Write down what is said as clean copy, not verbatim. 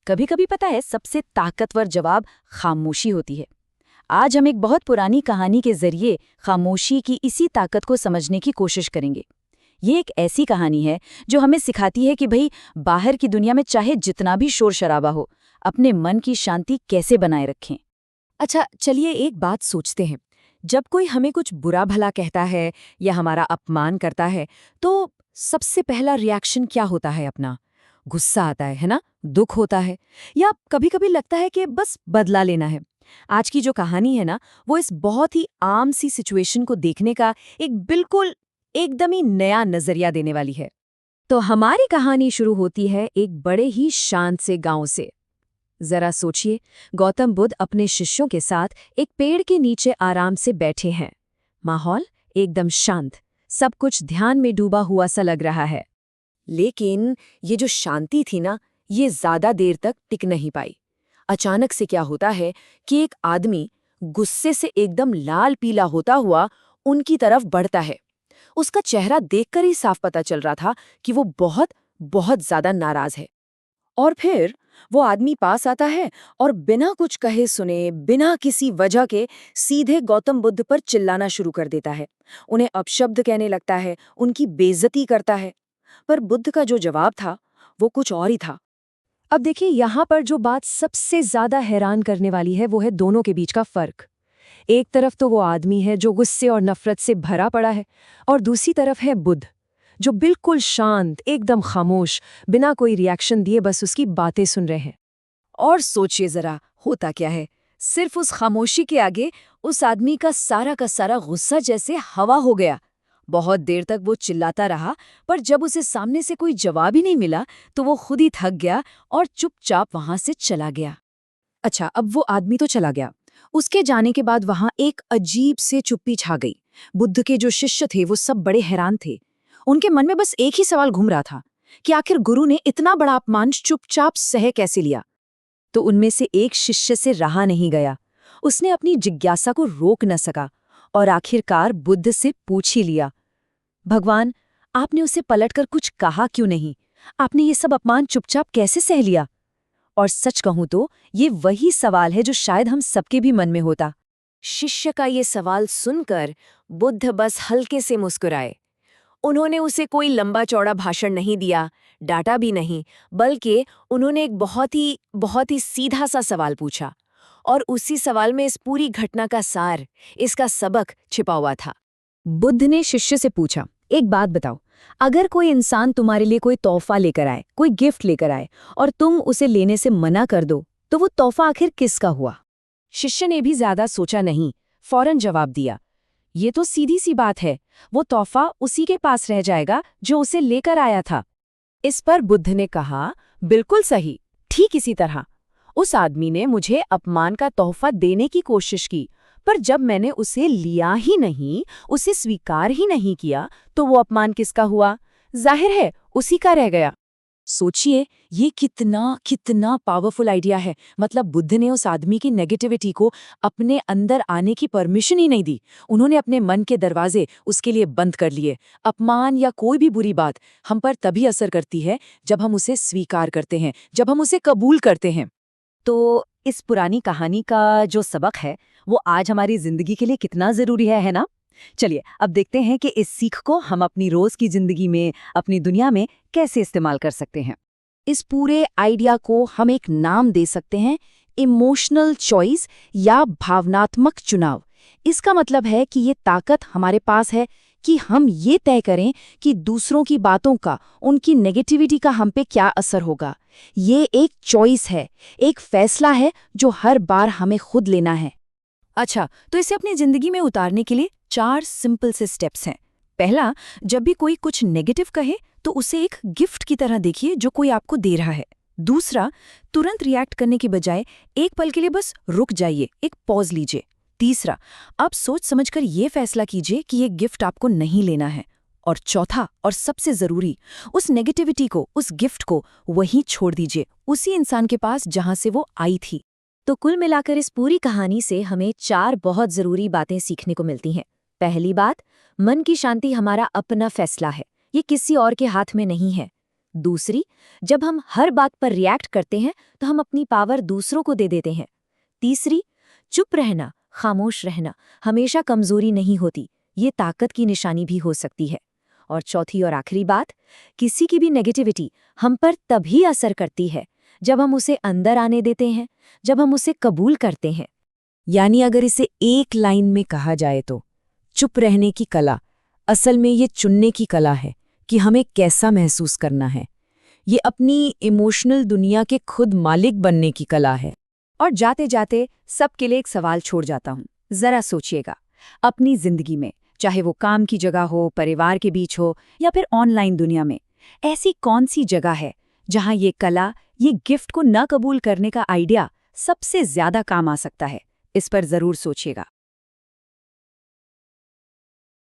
कभी कभी पता है सबसे ताकतवर जवाब खामोशी होती है। आज हम एक बहुत पुरानी कहानी के जरिए खामोशी की इसी ताकत को समझने की कोशिश करेंगे। ये एक ऐसी कहानी है जो हमें सिखाती है कि भाई बाहर की दुनिया में चाहे जितना भी शोर शराबा हो, अपने मन की शांति कैसे बनाए रखें। अच्छा, चलिए एक बात सोचते हैं। जब कोई हमें कुछ बुरा भला कहता है या हमारा अपमान करता है, तो सबसे पहला रिएक्शन क्या होता है अपना? गुस्सा आता है ना? दुख होता है, या कभी-कभी लगता है कि बस बदला लेना है। आज की जो कहानी है ना, वो इस बहुत ही आम सी सिचुएशन को देखने का एक बिल्कुल एकदम ही नया नजरिया देने वाली है। तो हमारी कहानी शुरू होती है एक बड़े ही शांत से गांव से। जरा सोचिए, गौतम बुद्ध अपने शिष्यों के साथ एक पेड़ के नीचे आराम से बैठे हैं। माहौल एकदम शांत, सब कुछ ध्यान में डूबा हुआ सा लग रहा है। लेकिन ये जो शांति थी ना, ये ज्यादा देर तक टिक नहीं पाई। अचानक से क्या होता है कि एक आदमी गुस्से से एकदम लाल पीला होता हुआ उनकी तरफ बढ़ता है। उसका चेहरा देखकर ही साफ पता चल रहा था कि वो बहुत बहुत ज्यादा नाराज है। और फिर वो आदमी पास आता है और बिना कुछ कहे सुने, बिना किसी वजह के सीधे गौतम बुद्ध पर चिल्लाना शुरू कर देता है। उन्हें अपशब्द कहने लगता है, उनकी बेइज्जती करता है। पर बुद्ध का जो जवाब था, वो कुछ और ही था। अब देखिए, यहाँ पर जो बात सबसे ज्यादा हैरान करने वाली है, वो है दोनों के बीच का फर्क। एक तरफ तो वो आदमी है जो गुस्से और नफरत से भरा पड़ा है, और दूसरी तरफ है बुद्ध, जो बिल्कुल शांत, एकदम खामोश, बिना कोई रिएक्शन दिए बस उसकी बातें सुन रहे हैं। और सोचिए जरा, होता क्या है? सिर्फ उस खामोशी के आगे उस आदमी का सारा गुस्सा जैसे हवा हो गया। बहुत देर तक वो चिल्लाता रहा, पर जब उसे सामने से कोई जवाब ही नहीं मिला, तो वो खुद ही थक गया और चुपचाप वहां से चला गया। अच्छा, अब वो आदमी तो चला गया। उसके जाने के बाद वहां एक अजीब से चुप्पी छा गई। बुद्ध के जो शिष्य थे, वो सब बड़े हैरान थे। उनके मन में बस एक ही सवाल घूम रहा था कि आखिर गुरु ने इतना बड़ा अपमान चुपचाप सह कैसे लिया। तो उनमें से एक शिष्य से रहा नहीं गया। उसने अपनी जिज्ञासा को रोक न सका और आखिरकार बुद्ध से पूछ ही लिया, भगवान, आपने उसे पलटकर कुछ कहा क्यों नहीं? आपने ये सब अपमान चुपचाप कैसे सह लिया? और सच कहूं तो ये वही सवाल है जो शायद हम सबके भी मन में होता। शिष्य का ये सवाल सुनकर बुद्ध बस हल्के से मुस्कुराए। उन्होंने उसे कोई लंबा चौड़ा भाषण नहीं दिया, डांटा भी नहीं, बल्कि उन्होंने एक बहुत ही सीधा सा सवाल पूछा। और उसी सवाल में इस पूरी घटना का सार, इसका सबक छिपा हुआ था। बुद्ध ने शिष्य से पूछा, एक बात बताओ, अगर कोई इंसान तुम्हारे लिए कोई तोहफा लेकर आए, कोई गिफ्ट लेकर आए, और तुम उसे लेने से मना कर दो, तो वो तोहफा आखिर किसका हुआ? शिष्य ने भी ज्यादा सोचा नहीं, फौरन जवाब दिया, ये तो सीधी सी बात है, वो तोहफा उसी के पास रह जाएगा जो उसे लेकर आया था। इस पर बुद्ध ने कहा, बिल्कुल सही, ठीक इसी तरह उस आदमी ने मुझे अपमान का तोहफा देने की कोशिश की, पर जब मैंने उसे लिया ही नहीं, उसे स्वीकार ही नहीं किया, तो वो अपमान किसका हुआ? जाहिर है उसी का रह गया। सोचिए, ये कितना पावरफुल आइडिया है। मतलब बुद्ध ने उस आदमी की नेगेटिविटी को अपने अंदर आने की परमिशन ही नहीं दी। उन्होंने अपने मन के दरवाजे उसके लिए बंद कर लिए। अपमान या कोई भी बुरी बात हम पर तभी असर करती है जब हम उसे स्वीकार करते हैं, जब हम उसे कबूल करते हैं। तो इस पुरानी कहानी का जो सबक है, वो आज हमारी जिंदगी के लिए कितना जरूरी है ना? चलिए अब देखते हैं कि इस सीख को हम अपनी रोज की जिंदगी में, अपनी दुनिया में कैसे इस्तेमाल कर सकते हैं। इस पूरे आइडिया को हम एक नाम दे सकते हैं, इमोशनल चॉइस या भावनात्मक चुनाव। इसका मतलब है कि ये ताकत हमारे पास है कि हम ये तय करें कि दूसरों की बातों का, उनकी नेगेटिविटी का हम पे क्या असर होगा। ये एक चॉइस है, एक फैसला है जो हर बार हमें खुद लेना है। अच्छा, तो इसे अपनी जिंदगी में उतारने के लिए 4 सिंपल से स्टेप्स हैं। पहला, जब भी कोई कुछ नेगेटिव कहे तो उसे एक गिफ्ट की तरह देखिए जो कोई आपको दे रहा है। दूसरा, तुरंत रिएक्ट करने की बजाय एक पल के लिए बस रुक जाइए, एक पॉज लीजिए। तीसरा, अब सोच समझकर ये फैसला कीजिए कि ये गिफ्ट आपको नहीं लेना है। और चौथा और सबसे जरूरी, उस नेगेटिविटी को, उस गिफ्ट को वहीं छोड़ दीजिए, उसी इंसान के पास जहां से वो आई थी। तो कुल मिलाकर इस पूरी कहानी से हमें 4 बहुत जरूरी बातें सीखने को मिलती हैं। पहली बात, मन की शांति हमारा अपना फैसला है, ये किसी और के हाथ में नहीं है। दूसरी, जब हम हर बात पर रिएक्ट करते हैं तो हम अपनी पावर दूसरों को दे देते हैं। तीसरी, चुप रहना, खामोश रहना हमेशा कमजोरी नहीं होती, ये ताकत की निशानी भी हो सकती है। और चौथी और आखिरी बात, किसी की भी नेगेटिविटी हम पर तभी असर करती है जब हम उसे अंदर आने देते हैं, जब हम उसे कबूल करते हैं। यानी अगर इसे एक लाइन में कहा जाए तो चुप रहने की कला असल में ये चुनने की कला है कि हमें कैसा महसूस करना है। ये अपनी इमोशनल दुनिया के खुद मालिक बनने की कला है। और जाते जाते सबके लिए एक सवाल छोड़ जाता हूँ। जरा सोचिएगा, अपनी जिंदगी में, चाहे वो काम की जगह हो, परिवार के बीच हो या फिर ऑनलाइन दुनिया में, ऐसी कौन सी जगह है जहाँ ये कला, ये गिफ्ट को न कबूल करने का आइडिया सबसे ज्यादा काम आ सकता है? इस पर जरूर सोचिएगा।